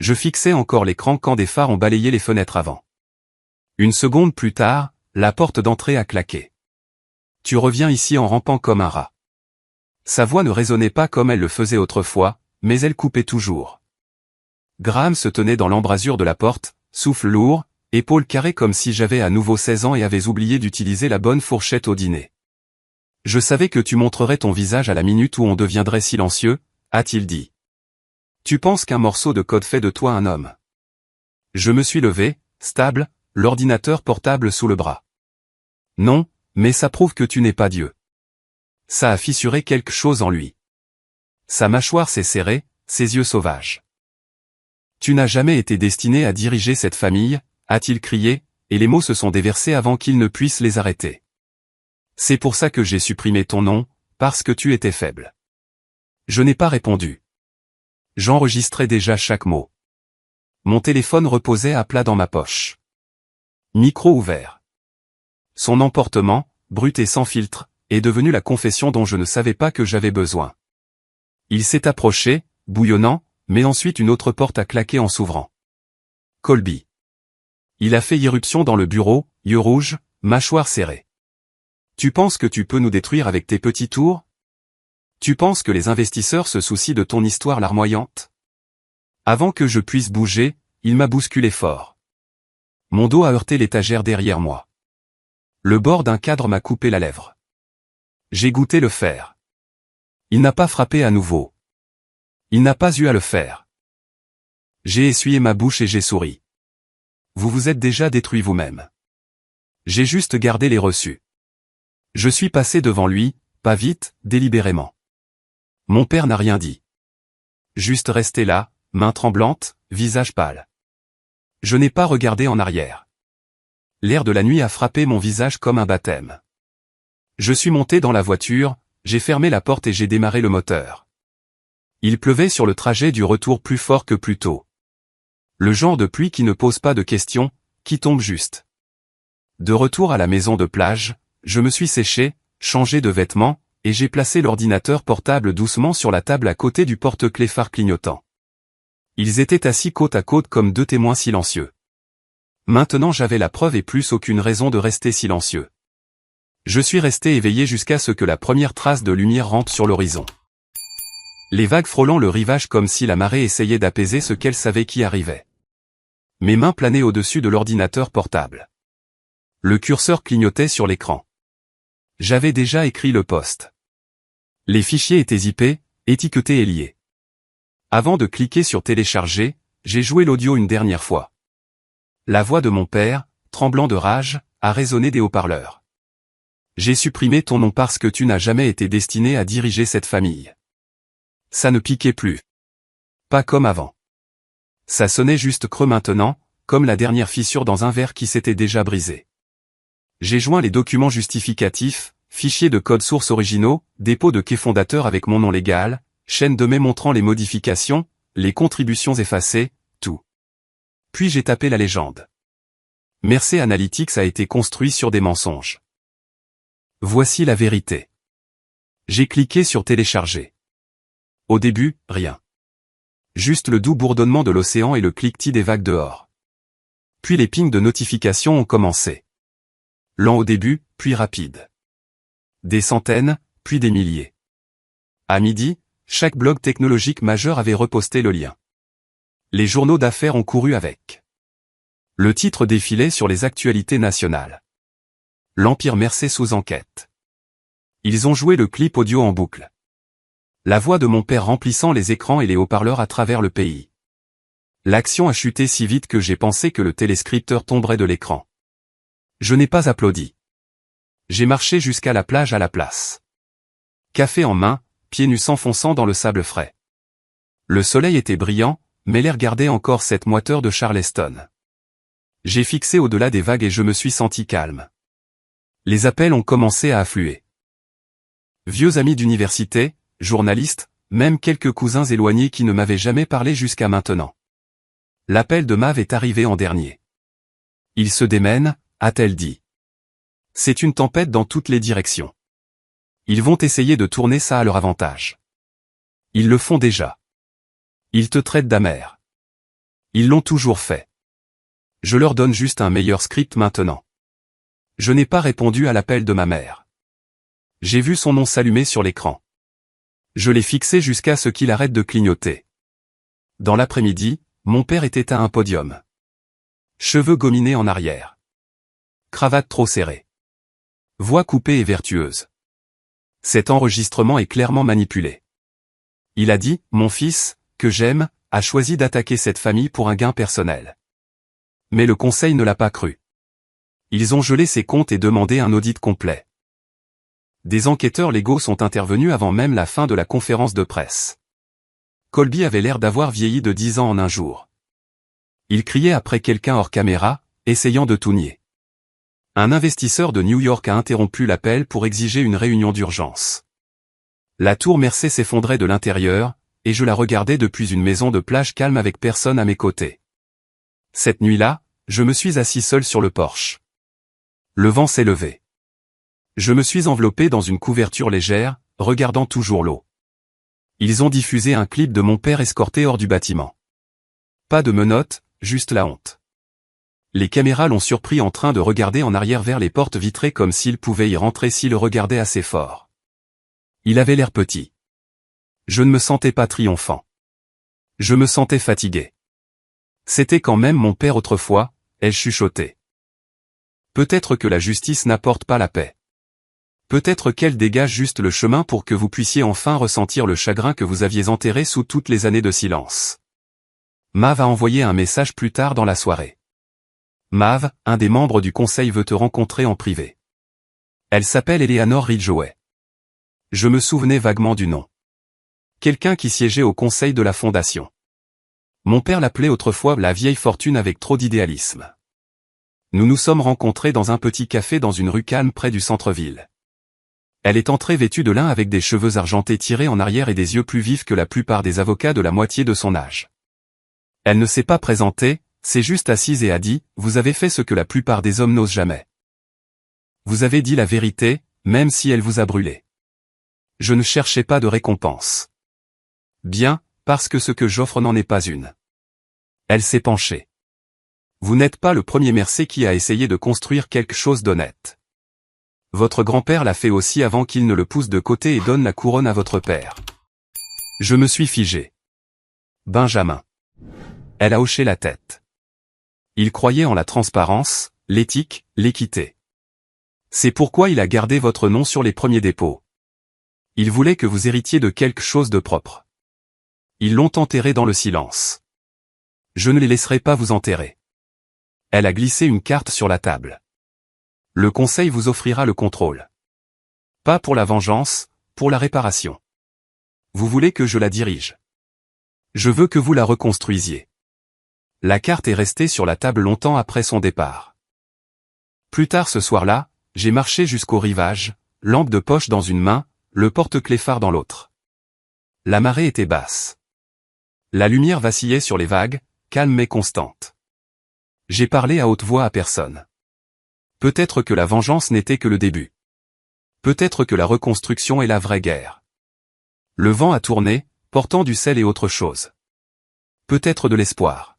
Je fixais encore l'écran quand des phares ont balayé les fenêtres avant. Une seconde plus tard, la porte d'entrée a claqué. Tu reviens ici en rampant comme un rat. Sa voix ne résonnait pas comme elle le faisait autrefois, mais elle coupait toujours. Graham se tenait dans l'embrasure de la porte, souffle lourd, épaules carrées comme si j'avais à nouveau 16 ans et avais oublié d'utiliser la bonne fourchette au dîner. Je savais que tu montrerais ton visage à la minute où on deviendrait silencieux, a-t-il dit. Tu penses qu'un morceau de code fait de toi un homme. Je me suis levé, stable, l'ordinateur portable sous le bras. Non, mais ça prouve que tu n'es pas Dieu. Ça a fissuré quelque chose en lui. Sa mâchoire s'est serrée, ses yeux sauvages. Tu n'as jamais été destiné à diriger cette famille, a-t-il crié, et les mots se sont déversés avant qu'il ne puisse les arrêter. C'est pour ça que j'ai supprimé ton nom, parce que tu étais faible. Je n'ai pas répondu. J'enregistrais déjà chaque mot. Mon téléphone reposait à plat dans ma poche. Micro ouvert. Son emportement, brut et sans filtre, est devenu la confession dont je ne savais pas que j'avais besoin. Il s'est approché, bouillonnant, mais ensuite une autre porte a claqué en s'ouvrant. Colby. Il a fait irruption dans le bureau, yeux rouges, mâchoire serrée. Tu penses que tu peux nous détruire avec tes petits tours? Tu penses que les investisseurs se soucient de ton histoire larmoyante? Avant que je puisse bouger, il m'a bousculé fort. Mon dos a heurté l'étagère derrière moi. Le bord d'un cadre m'a coupé la lèvre. J'ai goûté le fer. Il n'a pas frappé à nouveau. Il n'a pas eu à le faire. J'ai essuyé ma bouche et j'ai souri. Vous vous êtes déjà détruit vous-même. J'ai juste gardé les reçus. Je suis passé devant lui, pas vite, délibérément. Mon père n'a rien dit. Juste resté là, main tremblante, visage pâle. Je n'ai pas regardé en arrière. L'air de la nuit a frappé mon visage comme un baptême. Je suis monté dans la voiture, j'ai fermé la porte et j'ai démarré le moteur. Il pleuvait sur le trajet du retour plus fort que plus tôt. Le genre de pluie qui ne pose pas de questions, qui tombe juste. De retour à la maison de plage, je me suis séché, changé de vêtements, et j'ai placé l'ordinateur portable doucement sur la table à côté du porte-clés phare clignotant. Ils étaient assis côte à côte comme deux témoins silencieux. Maintenant j'avais la preuve et plus aucune raison de rester silencieux. Je suis resté éveillé jusqu'à ce que la première trace de lumière rampe sur l'horizon. Les vagues frôlant le rivage comme si la marée essayait d'apaiser ce qu'elle savait qui arrivait. Mes mains planaient au-dessus de l'ordinateur portable. Le curseur clignotait sur l'écran. J'avais déjà écrit le post. Les fichiers étaient zippés, étiquetés et liés. Avant de cliquer sur télécharger, j'ai joué l'audio une dernière fois. La voix de mon père, tremblant de rage, a résonné des haut-parleurs. J'ai supprimé ton nom parce que tu n'as jamais été destiné à diriger cette famille. Ça ne piquait plus. Pas comme avant. Ça sonnait juste creux maintenant, comme la dernière fissure dans un verre qui s'était déjà brisé. J'ai joint les documents justificatifs, fichiers de code source originaux, dépôt de quai fondateur avec mon nom légal, chaîne de mai montrant les modifications, les contributions effacées, tout. Puis j'ai tapé la légende. Mercer Analytics a été construit sur des mensonges. Voici la vérité. J'ai cliqué sur télécharger. Au début, rien. Juste le doux bourdonnement de l'océan et le cliquetis des vagues dehors. Puis les pings de notifications ont commencé. Lent au début, puis rapide. Des centaines, puis des milliers. À midi, chaque blog technologique majeur avait reposté le lien. Les journaux d'affaires ont couru avec. Le titre défilait sur les actualités nationales. L'Empire Mercer sous enquête. Ils ont joué le clip audio en boucle. La voix de mon père remplissant les écrans et les haut-parleurs à travers le pays. L'action a chuté si vite que j'ai pensé que le téléscripteur tomberait de l'écran. Je n'ai pas applaudi. J'ai marché jusqu'à la plage à la place. Café en main, pieds nus s'enfonçant dans le sable frais. Le soleil était brillant, mais l'air gardait encore cette moiteur de Charleston. J'ai fixé au-delà des vagues et je me suis senti calme. Les appels ont commencé à affluer. Vieux amis d'université, journalistes, même quelques cousins éloignés qui ne m'avaient jamais parlé jusqu'à maintenant. L'appel de Mav est arrivé en dernier. Il se démène, a-t-elle dit. C'est une tempête dans toutes les directions. Ils vont essayer de tourner ça à leur avantage. Ils le font déjà. Ils te traitent d'amer. Ils l'ont toujours fait. Je leur donne juste un meilleur script maintenant. Je n'ai pas répondu à l'appel de ma mère. J'ai vu son nom s'allumer sur l'écran. Je l'ai fixé jusqu'à ce qu'il arrête de clignoter. Dans l'après-midi, mon père était à un podium. Cheveux gominés en arrière. Cravate trop serrée. Voix coupée et vertueuse. Cet enregistrement est clairement manipulé. Il a dit, mon fils, que j'aime, a choisi d'attaquer cette famille pour un gain personnel. Mais le conseil ne l'a pas cru. Ils ont gelé ses comptes et demandé un audit complet. Des enquêteurs légaux sont intervenus avant même la fin de la conférence de presse. Colby avait l'air d'avoir vieilli de 10 ans en un jour. Il criait après quelqu'un hors caméra, essayant de tout nier. Un investisseur de New York a interrompu l'appel pour exiger une réunion d'urgence. La tour Mercer s'effondrait de l'intérieur, et je la regardais depuis une maison de plage calme avec personne à mes côtés. Cette nuit-là, je me suis assis seul sur le porche. Le vent s'est levé. Je me suis enveloppé dans une couverture légère, regardant toujours l'eau. Ils ont diffusé un clip de mon père escorté hors du bâtiment. Pas de menottes, juste la honte. Les caméras l'ont surpris en train de regarder en arrière vers les portes vitrées comme s'il pouvait y rentrer s'il regardait assez fort. Il avait l'air petit. Je ne me sentais pas triomphant. Je me sentais fatigué. C'était quand même mon père autrefois, ai-je chuchoté. Peut-être que la justice n'apporte pas la paix. Peut-être qu'elle dégage juste le chemin pour que vous puissiez enfin ressentir le chagrin que vous aviez enterré sous toutes les années de silence. Mav a envoyé un message plus tard dans la soirée. Mav, un des membres du conseil veut te rencontrer en privé. Elle s'appelle Eleanor Ridgeway. Je me souvenais vaguement du nom. Quelqu'un qui siégeait au conseil de la fondation. Mon père l'appelait autrefois la vieille fortune avec trop d'idéalisme. Nous nous sommes rencontrés dans un petit café dans une rue calme près du centre-ville. Elle est entrée vêtue de lin avec des cheveux argentés tirés en arrière et des yeux plus vifs que la plupart des avocats de la moitié de son âge. Elle ne s'est pas présentée, s'est juste assise et a dit, vous avez fait ce que la plupart des hommes n'osent jamais. Vous avez dit la vérité, même si elle vous a brûlé. Je ne cherchais pas de récompense. Bien, parce que ce que j'offre n'en est pas une. Elle s'est penchée. Vous n'êtes pas le premier Mercer qui a essayé de construire quelque chose d'honnête. Votre grand-père l'a fait aussi avant qu'il ne le pousse de côté et donne la couronne à votre père. Je me suis figé. Benjamin. Elle a hoché la tête. Il croyait en la transparence, l'éthique, l'équité. C'est pourquoi il a gardé votre nom sur les premiers dépôts. Il voulait que vous héritiez de quelque chose de propre. Ils l'ont enterré dans le silence. Je ne les laisserai pas vous enterrer. Elle a glissé une carte sur la table. Le conseil vous offrira le contrôle. Pas pour la vengeance, pour la réparation. Vous voulez que je la dirige. Je veux que vous la reconstruisiez. La carte est restée sur la table longtemps après son départ. Plus tard ce soir-là, j'ai marché jusqu'au rivage, lampe de poche dans une main, le porte-clés phare dans l'autre. La marée était basse. La lumière vacillait sur les vagues, calme mais constante. J'ai parlé à haute voix à personne. Peut-être que la vengeance n'était que le début. Peut-être que la reconstruction est la vraie guerre. Le vent a tourné, portant du sel et autre chose. Peut-être de l'espoir.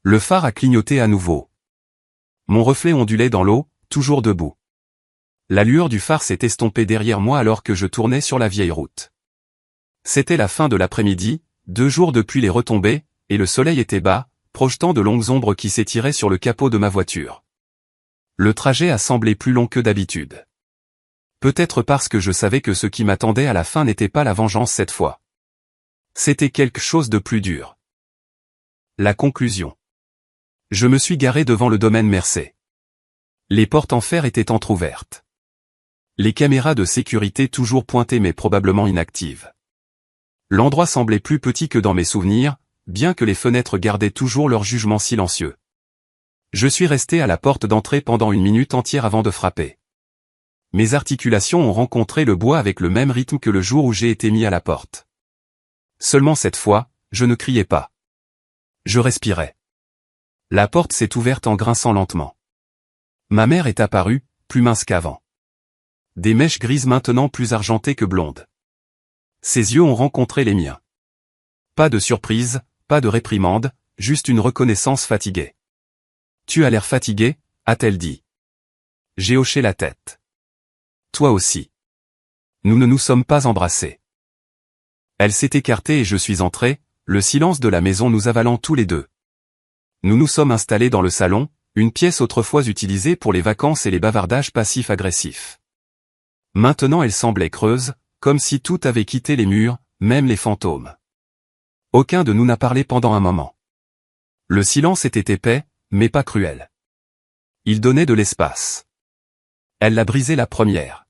Le phare a clignoté à nouveau. Mon reflet ondulait dans l'eau, toujours debout. La lueur du phare s'est estompée derrière moi alors que je tournais sur la vieille route. C'était la fin de l'après-midi, 2 jours depuis les retombées, et le soleil était bas, projetant de longues ombres qui s'étiraient sur le capot de ma voiture. Le trajet a semblé plus long que d'habitude. Peut-être parce que je savais que ce qui m'attendait à la fin n'était pas la vengeance cette fois. C'était quelque chose de plus dur. La conclusion. Je me suis garé devant le domaine Mercey. Les portes en fer étaient entr'ouvertes. Les caméras de sécurité toujours pointées mais probablement inactives. L'endroit semblait plus petit que dans mes souvenirs, bien que les fenêtres gardaient toujours leur jugement silencieux. Je suis resté à la porte d'entrée pendant 1 minute entière avant de frapper. Mes articulations ont rencontré le bois avec le même rythme que le jour où j'ai été mis à la porte. Seulement cette fois, je ne criais pas. Je respirais. La porte s'est ouverte en grinçant lentement. Ma mère est apparue, plus mince qu'avant. Des mèches grises maintenant plus argentées que blondes. Ses yeux ont rencontré les miens. Pas de surprise, pas de réprimande, juste une reconnaissance fatiguée. « Tu as l'air fatigué », a-t-elle dit. J'ai hoché la tête. Toi aussi. Nous ne nous sommes pas embrassés. Elle s'est écartée et je suis entré, le silence de la maison nous avalant tous les deux. Nous nous sommes installés dans le salon, une pièce autrefois utilisée pour les vacances et les bavardages passifs-agressifs. Maintenant elle semblait creuse, comme si tout avait quitté les murs, même les fantômes. Aucun de nous n'a parlé pendant un moment. Le silence était épais, mais pas cruel. Il donnait de l'espace. Elle l'a brisé la première.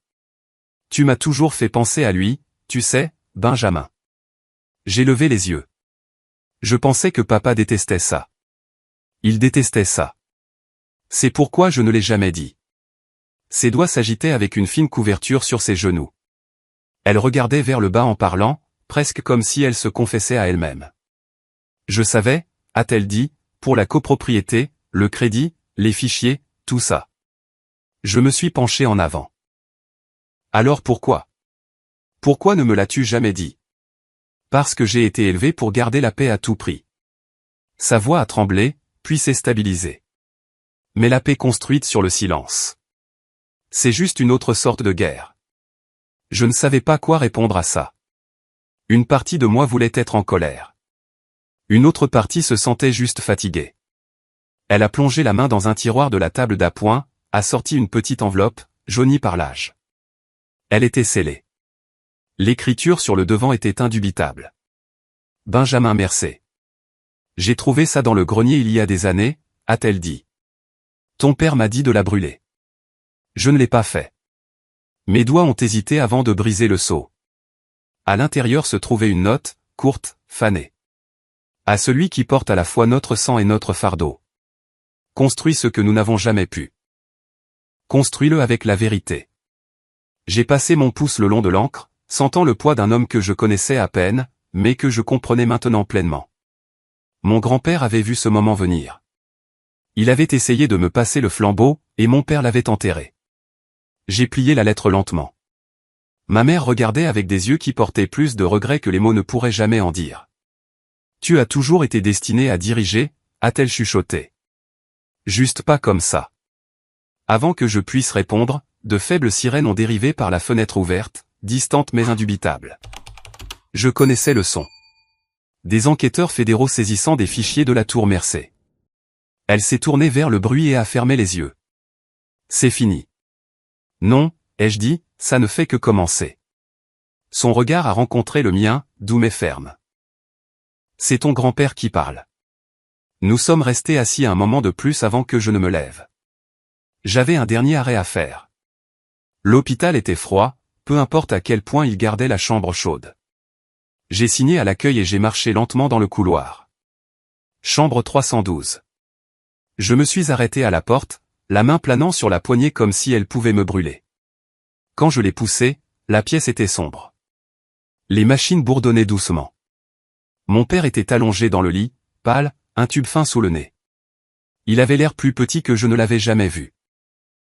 Tu m'as toujours fait penser à lui, tu sais, Benjamin. J'ai levé les yeux. Je pensais que papa détestait ça. Il détestait ça. C'est pourquoi je ne l'ai jamais dit. Ses doigts s'agitaient avec une fine couverture sur ses genoux. Elle regardait vers le bas en parlant, presque comme si elle se confessait à elle-même. Je savais, a-t-elle dit, pour la copropriété, le crédit, les fichiers, tout ça. Je me suis penché en avant. Alors pourquoi? Pourquoi ne me l'as-tu jamais dit? Parce que j'ai été élevé pour garder la paix à tout prix. Sa voix a tremblé, puis s'est stabilisée. Mais la paix construite sur le silence. C'est juste une autre sorte de guerre. Je ne savais pas quoi répondre à ça. Une partie de moi voulait être en colère. Une autre partie se sentait juste fatiguée. Elle a plongé la main dans un tiroir de la table d'appoint, a sorti une petite enveloppe, jaunie par l'âge. Elle était scellée. L'écriture sur le devant était indubitable. Benjamin Mercey. J'ai trouvé ça dans le grenier il y a des années, a-t-elle dit. Ton père m'a dit de la brûler. Je ne l'ai pas fait. Mes doigts ont hésité avant de briser le seau. À l'intérieur se trouvait une note, courte, fanée. À celui qui porte à la fois notre sang et notre fardeau. Construis ce que nous n'avons jamais pu. Construis-le avec la vérité. J'ai passé mon pouce le long de l'encre, sentant le poids d'un homme que je connaissais à peine, mais que je comprenais maintenant pleinement. Mon grand-père avait vu ce moment venir. Il avait essayé de me passer le flambeau, et mon père l'avait enterré. J'ai plié la lettre lentement. Ma mère regardait avec des yeux qui portaient plus de regret que les mots ne pourraient jamais en dire. Tu as toujours été destiné à diriger, a-t-elle chuchoté. Juste pas comme ça. Avant que je puisse répondre, de faibles sirènes ont dérivé par la fenêtre ouverte, distante mais indubitable. Je connaissais le son. Des enquêteurs fédéraux saisissant des fichiers de la tour Mercey. Elle s'est tournée vers le bruit et a fermé les yeux. C'est fini. Non, ai-je dit, ça ne fait que commencer. Son regard a rencontré le mien, doux mais ferme. C'est ton grand-père qui parle. Nous sommes restés assis un moment de plus avant que je ne me lève. J'avais un dernier arrêt à faire. L'hôpital était froid, peu importe à quel point il gardait la chambre chaude. J'ai signé à l'accueil et j'ai marché lentement dans le couloir. Chambre 312. Je me suis arrêté à la porte, la main planant sur la poignée comme si elle pouvait me brûler. Quand je l'ai poussée, la pièce était sombre. Les machines bourdonnaient doucement. Mon père était allongé dans le lit, pâle, un tube fin sous le nez. Il avait l'air plus petit que je ne l'avais jamais vu.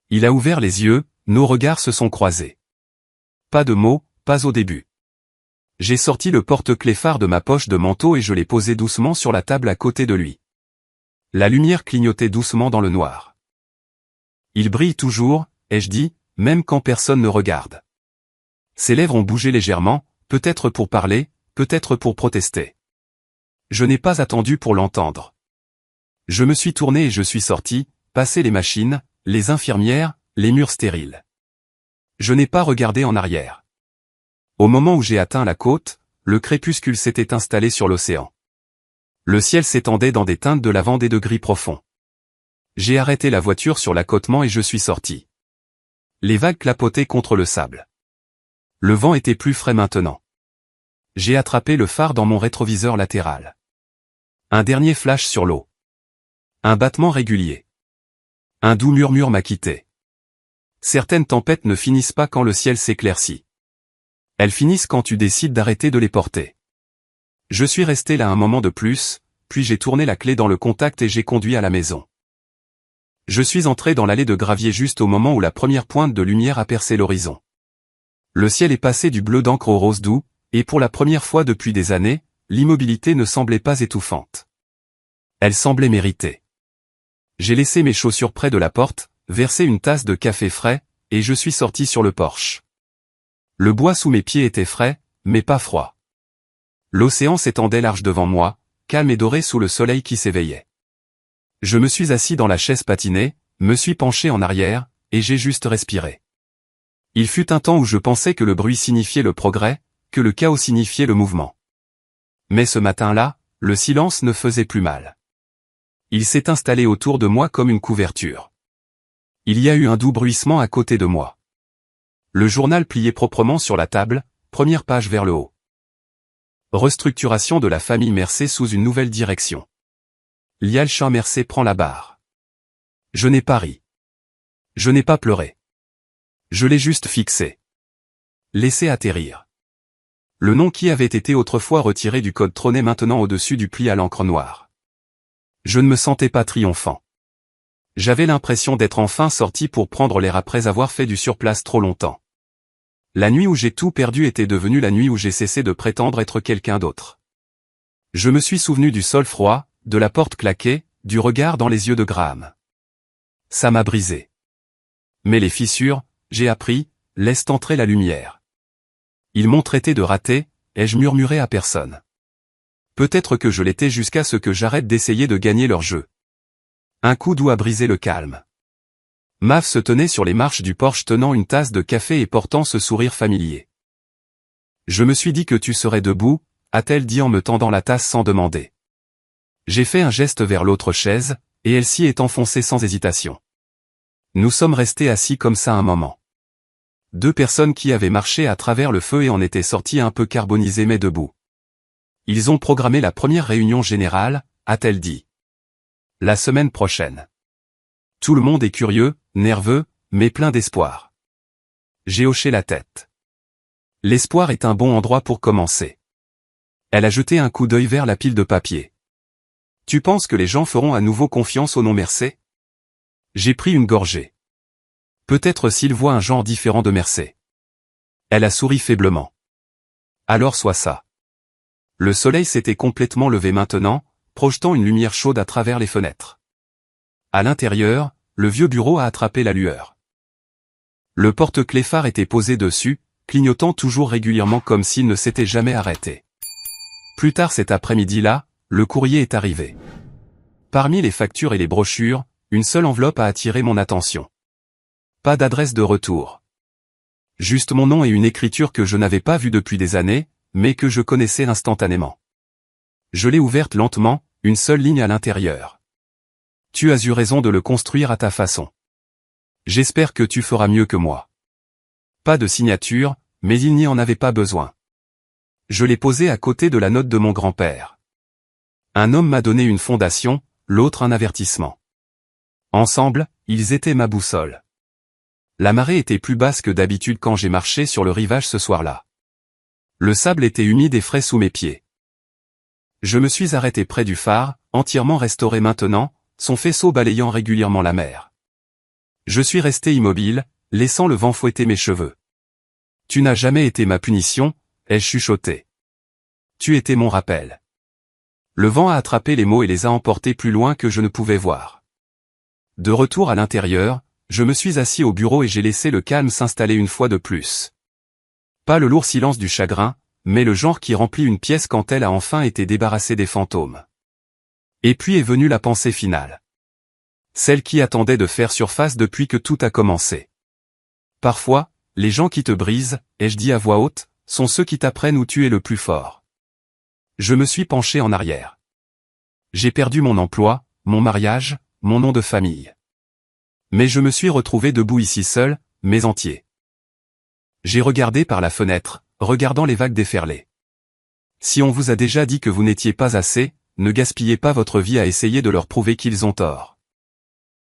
Il a ouvert les yeux, nos regards se sont croisés. Pas de mots, pas au début. J'ai sorti le porte-clés phare de ma poche de manteau et je l'ai posé doucement sur la table à côté de lui. La lumière clignotait doucement dans le noir. Il brille toujours, ai-je dit, même quand personne ne regarde. Ses lèvres ont bougé légèrement, peut-être pour parler, peut-être pour protester. Je n'ai pas attendu pour l'entendre. Je me suis tourné et je suis sorti, passé les machines, les infirmières, les murs stériles. Je n'ai pas regardé en arrière. Au moment où j'ai atteint la côte, le crépuscule s'était installé sur l'océan. Le ciel s'étendait dans des teintes de lavande et de gris profond. J'ai arrêté la voiture sur l'accotement et je suis sorti. Les vagues clapotaient contre le sable. Le vent était plus frais maintenant. J'ai attrapé le phare dans mon rétroviseur latéral. Un dernier flash sur l'eau. Un battement régulier. Un doux murmure m'a quitté. Certaines tempêtes ne finissent pas quand le ciel s'éclaircit. Elles finissent quand tu décides d'arrêter de les porter. Je suis resté là un moment de plus, puis j'ai tourné la clé dans le contact et j'ai conduit à la maison. Je suis entré dans l'allée de gravier juste au moment où la première pointe de lumière a percé l'horizon. Le ciel est passé du bleu d'encre au rose doux, et pour la première fois depuis des années, l'immobilité ne semblait pas étouffante. Elle semblait méritée. J'ai laissé mes chaussures près de la porte, versé une tasse de café frais, et je suis sorti sur le porche. Le bois sous mes pieds était frais, mais pas froid. L'océan s'étendait large devant moi, calme et doré sous le soleil qui s'éveillait. Je me suis assis dans la chaise patinée, me suis penché en arrière, et j'ai juste respiré. Il fut un temps où je pensais que le bruit signifiait le progrès, que le chaos signifiait le mouvement. Mais ce matin-là, le silence ne faisait plus mal. Il s'est installé autour de moi comme une couverture. Il y a eu un doux bruissement à côté de moi. Le journal plié proprement sur la table, première page vers le haut. Restructuration de la famille Mercey sous une nouvelle direction. Lial Shah Mercey prend la barre. Je n'ai pas ri. Je n'ai pas pleuré. Je l'ai juste fixé. Laissé atterrir. Le nom qui avait été autrefois retiré du code trônait maintenant au-dessus du pli à l'encre noire. Je ne me sentais pas triomphant. J'avais l'impression d'être enfin sorti pour prendre l'air après avoir fait du surplace trop longtemps. La nuit où j'ai tout perdu était devenue la nuit où j'ai cessé de prétendre être quelqu'un d'autre. Je me suis souvenu du sol froid, de la porte claquée, du regard dans les yeux de Graham. Ça m'a brisé. Mais les fissures, j'ai appris, laissent entrer la lumière. Ils m'ont traité de raté, ai-je murmuré à personne. Peut-être que je l'étais jusqu'à ce que j'arrête d'essayer de gagner leur jeu. Un coup doux a brisé le calme. Mav se tenait sur les marches du porche tenant une tasse de café et portant ce sourire familier. Je me suis dit que tu serais debout, a-t-elle dit en me tendant la tasse sans demander. J'ai fait un geste vers l'autre chaise, et elle s'y est enfoncée sans hésitation. Nous sommes restés assis comme ça un moment. Deux personnes qui avaient marché à travers le feu et en étaient sorties un peu carbonisées mais debout. Ils ont programmé la première réunion générale, a-t-elle dit. La semaine prochaine. Tout le monde est curieux, nerveux, mais plein d'espoir. J'ai hoché la tête. L'espoir est un bon endroit pour commencer. Elle a jeté un coup d'œil vers la pile de papier. Tu penses que les gens feront à nouveau confiance au nom Mercey? J'ai pris une gorgée. Peut-être s'ils voient un genre différent de Mercey. Elle a souri faiblement. Alors soit ça. Le soleil s'était complètement levé maintenant, projetant une lumière chaude à travers les fenêtres. À l'intérieur, le vieux bureau a attrapé la lueur. Le porte-clés phare était posé dessus, clignotant toujours régulièrement comme s'il ne s'était jamais arrêté. Plus tard cet après-midi-là, le courrier est arrivé. Parmi les factures et les brochures, une seule enveloppe a attiré mon attention. Pas d'adresse de retour. Juste mon nom et une écriture que je n'avais pas vue depuis des années, mais que je connaissais instantanément. Je l'ai ouverte lentement, une seule ligne à l'intérieur. Tu as eu raison de le construire à ta façon. J'espère que tu feras mieux que moi. Pas de signature, mais il n'y en avait pas besoin. Je l'ai posé à côté de la note de mon grand-père. Un homme m'a donné une fondation, l'autre un avertissement. Ensemble, ils étaient ma boussole. La marée était plus basse que d'habitude quand j'ai marché sur le rivage ce soir-là. Le sable était humide et frais sous mes pieds. Je me suis arrêté près du phare, entièrement restauré maintenant, son faisceau balayant régulièrement la mer. Je suis resté immobile, laissant le vent fouetter mes cheveux. Tu n'as jamais été ma punition, ai-je chuchoté. Tu étais mon rappel. Le vent a attrapé les mots et les a emportés plus loin que je ne pouvais voir. De retour à l'intérieur, je me suis assis au bureau et j'ai laissé le calme s'installer une fois de plus. Pas le lourd silence du chagrin, mais le genre qui remplit une pièce quand elle a enfin été débarrassée des fantômes. Et puis est venue la pensée finale. Celle qui attendait de faire surface depuis que tout a commencé. Parfois, les gens qui te brisent, ai-je dit à voix haute, sont ceux qui t'apprennent où tu es le plus fort. Je me suis penché en arrière. J'ai perdu mon emploi, mon mariage, mon nom de famille. Mais je me suis retrouvé debout ici seul, mais entier. J'ai regardé par la fenêtre, regardant les vagues déferler. Si on vous a déjà dit que vous n'étiez pas assez, ne gaspillez pas votre vie à essayer de leur prouver qu'ils ont tort.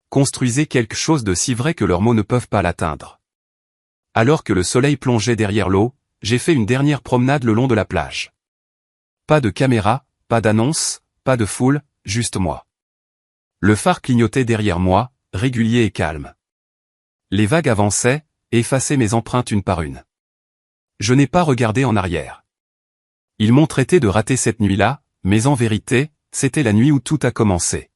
Construisez quelque chose de si vrai que leurs mots ne peuvent pas l'atteindre. Alors que le soleil plongeait derrière l'eau, j'ai fait une dernière promenade le long de la plage. Pas de caméra, pas d'annonce, pas de foule, juste moi. Le phare clignotait derrière moi, régulier et calme. Les vagues avançaient, et effaçaient mes empreintes une par une. Je n'ai pas regardé en arrière. Ils m'ont traité de raté cette nuit-là, mais en vérité, c'était la nuit où tout a commencé.